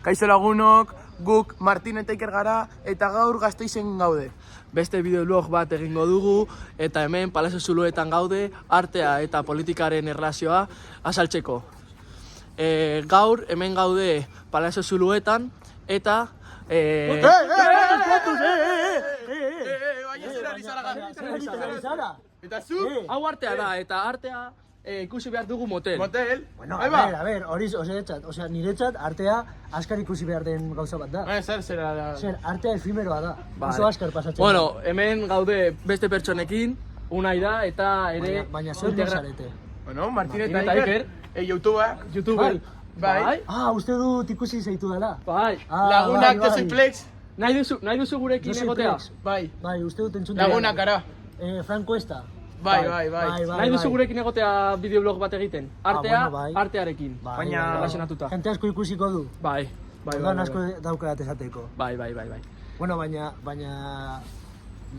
Kaixo lagunok, guk Martin eta Iker gara eta gaur Gasteizen gaude. Beste bideoblog bat egingo dugu eta hemen Palazzo Zuluetan gaude artea eta politikaren erlazioa azaltzeko. Gaur hemen gaude Palazzo Zuluetan eta... Eta zu? Hau artea da, eta artea ikusi behar dugu motel. Motel? Bueno, a ver, hori oseetzat, osea, niretzat artea askar ikusi behar den gauza bat da. Zer da? Zer, artea efímeroa da, oso askar pasatzen. Bueno, hemen gaude beste pertsonekin, Unai da, eta ere... Baina zer nozarete? Bueno, Martin eta Iker, YouTuber. Bai. Ah, uste dut ikusi zeitu dela. Bai. Lagunak da Flex. Nahi duzu gurekin egotea? Bai. Bai, uste dut entzun Lagunak gara. Franco esta. Bai. Nahi duzu gurekin egotea bideoblog bat egiten? Artea, artearekin. Baina relazionatuta. Jente asko ikusiko du. Bai. Ordan asko daukarat esateko. Bai. Bueno, baina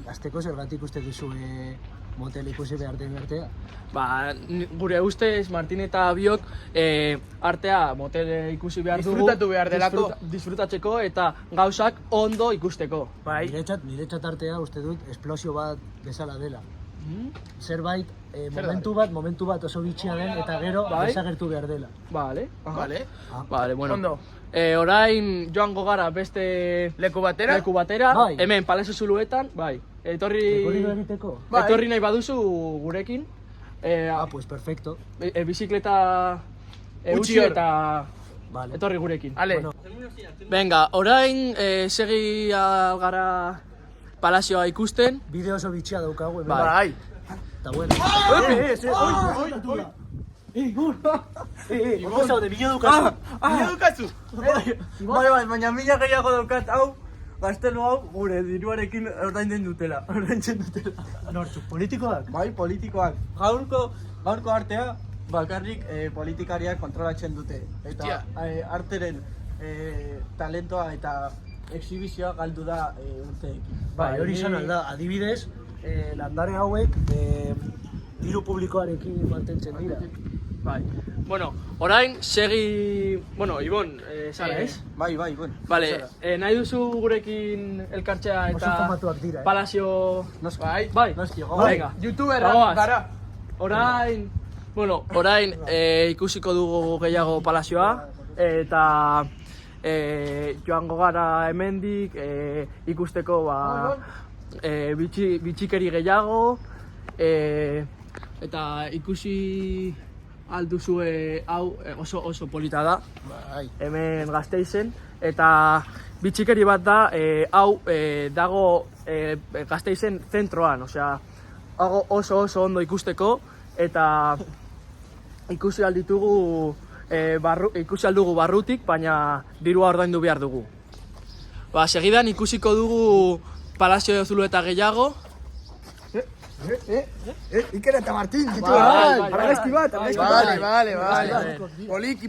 azteko zergatik uste duzue motel ikusi behar den artea? Ba, gure ustez, Martin eta biok artea motel ikusi behar dugu. Disfrutatu behar delako. Disfrutatzeko eta gauzak ondo ikusteko. Bai. Niretzat artea uste dut esplosio bat bezala dela. Zerbait, momentu bat oso bitxia den eta gero desagertu behar dela. Vale, bueno. Ondo. Orain joango gara beste leku batera. Hemen Palazzo Zuluetan, bai. Etorri nahi baduzu gurekin. Pues perfecto. Bizikleta utzi eta etorri gurekin. Venga, orain segi gara palazioa ikusten. Bideo oso bitxia daukagu. Bai. Eta bueno. Igor! Ondo zaude, bilo dukazu. Bai, baina mila gehiago daukat hau, gaztelu hau, gure diruarekin ordaintzen dutela. Nortzuk, politikoak? Bai, politikoak. Gaurko artea, bakarrik politikariak kontrolatzen dute. Eta arteren talentoa eta exhibizioa galdu da urteekin. Bai, hori izan alda, adibidez, landare hauek diru publikoarekin mantentzen dira. Bai. Bueno, orain segi... Bueno, Ibon, zara, ez? Bai, bueno. Vale, nahi duzu gurekin elkartzea eta... Oso famatuak dira, Palazio... Bai. Noski, Venga, YouTuberra gara. Orain ikusiko dugu gehiago Palazioa eta joango gara hemendik ikusteko bitxikeri gehiago eta ikusi alduzue hau oso polita da hemen Gasteizen eta bitxikeri bat da hau dago Gasteizen zentroan, osea oso ondo ikusteko eta ikusi alditugu barrutik, baina dirua ordaindu behar dugu. Segidan ikusiko dugu Palazzo Zulueta gehiago. Iker eta Martin, ditu argazki bat. Vale. Poliki.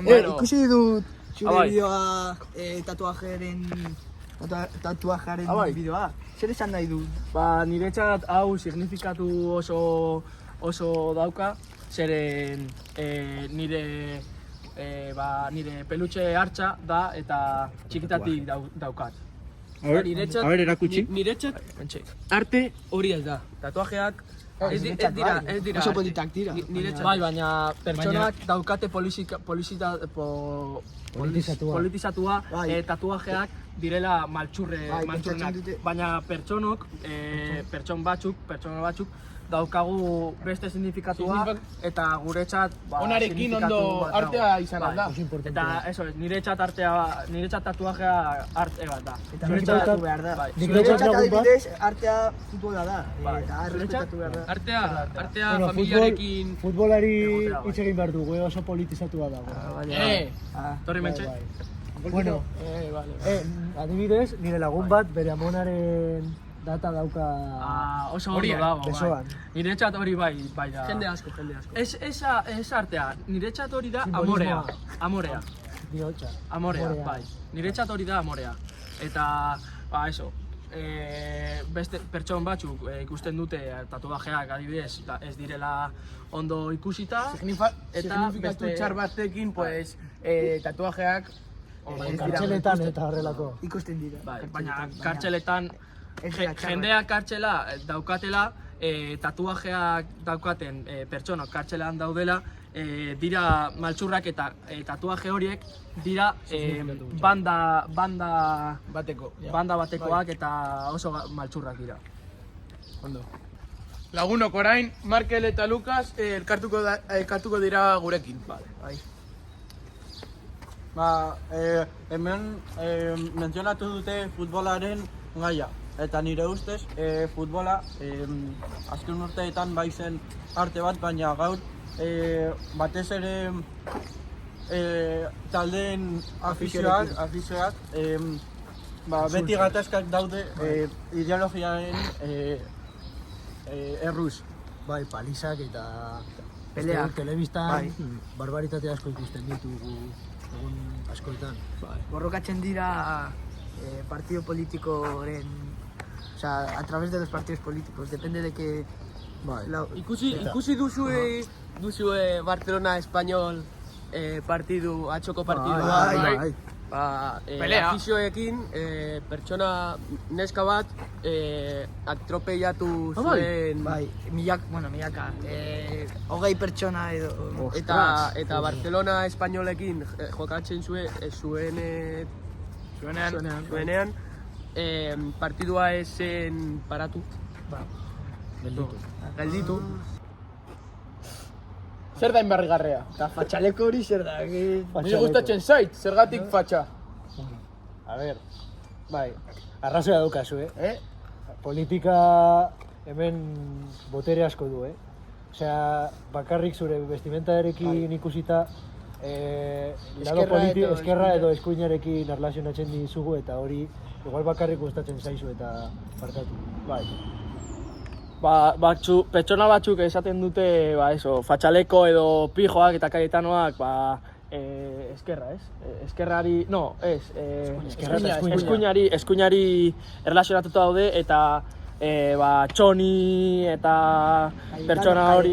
Ikusi dut zure bideoa tatuajaren bideoa. Zer esan nahi du? Niretzat hau signifikatu oso dauka, zeren nire pelutxe hartza da eta txikitatik daukat. A ver, erakutsi. Niretzat arte hori ez da. Tatuajeak ez dira. Oso politak dira. Bai, baina pertsonak daukate politizatua tatuajeak direla maltsurrenak. Baina pertsona batzuk daukagu beste signifikatua eta guretzat onarekin ondo artea izan da. Eta eso es, niretzat tatuajea arte bat da. Eta niretzat behar da. Niretzat adibidez artea futbola da. Eta respetatu behar da. Artea familiarekin... Futbolari hitz egin behar dugu, oso politizatua dago. Torri mentxe? Bueno, adibidez, nire lagun bat bere amonaren data dauka... Oso ondo dago, besoan. Niretzat hori bai da... Jende asko. Ez artea, niretzat hori da amorea. Bihotza. Amorea, bai. Niretzat hori da amorea. Eta, eso, beste pertson batzuk ikusten dute tatuajeak adibidez ez direla ondo ikusita. Signifikatu txar batekin, pues, tatuajeak Kartxeletan eta horrelako. ikusten dira. Baina kartxeletan jendeak kartxela daukatela, tatuajeak daukaten pertsonak kartxelan daudela, dira maltsurrak eta tatuaje horiek dira banda batekoak eta oso maltsurrak dira. Ondo. Lagunok orain, Markel eta Lukas elkartuko dira gurekin. Bai. Hemen mentzionatu dute futbolaren gaia. Eta nire ustez, futbola azken urteetan bai zen arte bat, baina gaur batez ere taldeen afizioak beti gatazkak daude ideologiaren erruz. Bai, palizak eta Peleak. telebistan barbaritate asko ikusten ditugu egun askoetan. Borrokatzen dira partido politikoren, o sea, a través de los partidos políticos, depende de que... Ikusi duzue Barcelona Español partidu, atxoko partidua. Pelea. Afizioekin, pertsona neska bat atropellatu zuen milaka, hogei pertsona edo... eta Barcelona Españolekin jokatzen zuenean partidua esen paratu. Gelditu. Zer da inbarrigarrea? Eta fatxaleko hori zer da? Nire gustatzen zait, zergatik fatxa. A ber, bai, arrazoia daukazu, Politika hemen botere asko du, Osea, bakarrik zure vestimentarekin ikusita eskerra edo eskuinarekin erlazionatzen dizugu eta hori igual bakarrik gustatzen zaizu eta barkatu. Bai. Pertsona batzuk esaten dute, fatxaleko edo pijoak eta kaietanoak, eskerra, ez? Eskerrari, no, ez, eskuinari erlazionatuta daude eta txoni eta pertsona hori...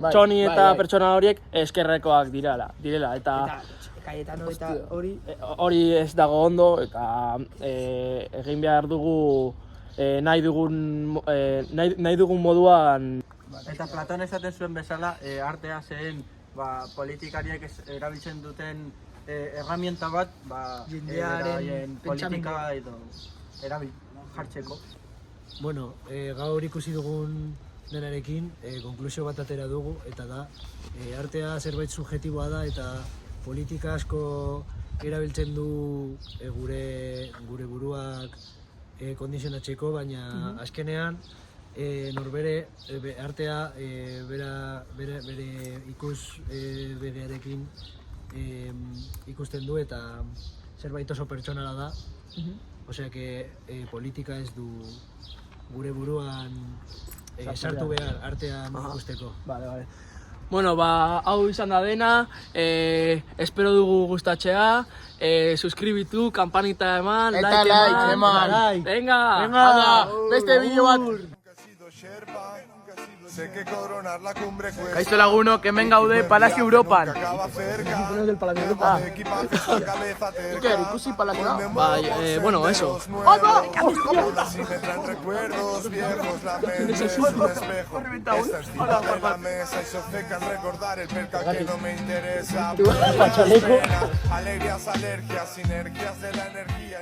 Txoni eta pertsona horiek eskerrekoak direla, eta... Cayetano eta hori ez dago ondo eta egin behar dugu nahi dugun moduan. Eta Platon esaten zuen bezala, artea zen politikariek erabiltzen duten herramienta bat jendearen politika edo jartzeko. Bueno, gaur ikusi dugun denarekin, konklusio bat atera dugu, eta da, artea zerbait subjetiboa da eta politika asko erabiltzen du gure buruak kondizionatzeko, baina azkenean norbere artea bere berearekin ikusten du eta zerbait oso pertsonala da. Osea que politika ez du gure buruan sartu behar artean ikusteko. Vale. Bueno, hau izan da dena, espero dugu gustatzea, suskribitu, kampanita eman, like eman. Venga, beste bideo bat. Kaixo lagunok, hemen gaude Palazio Europan. Iker, ikusi Palazioa? Bueno, eso. Pachaleco. Alegrías, alergias, sinergias de la energía.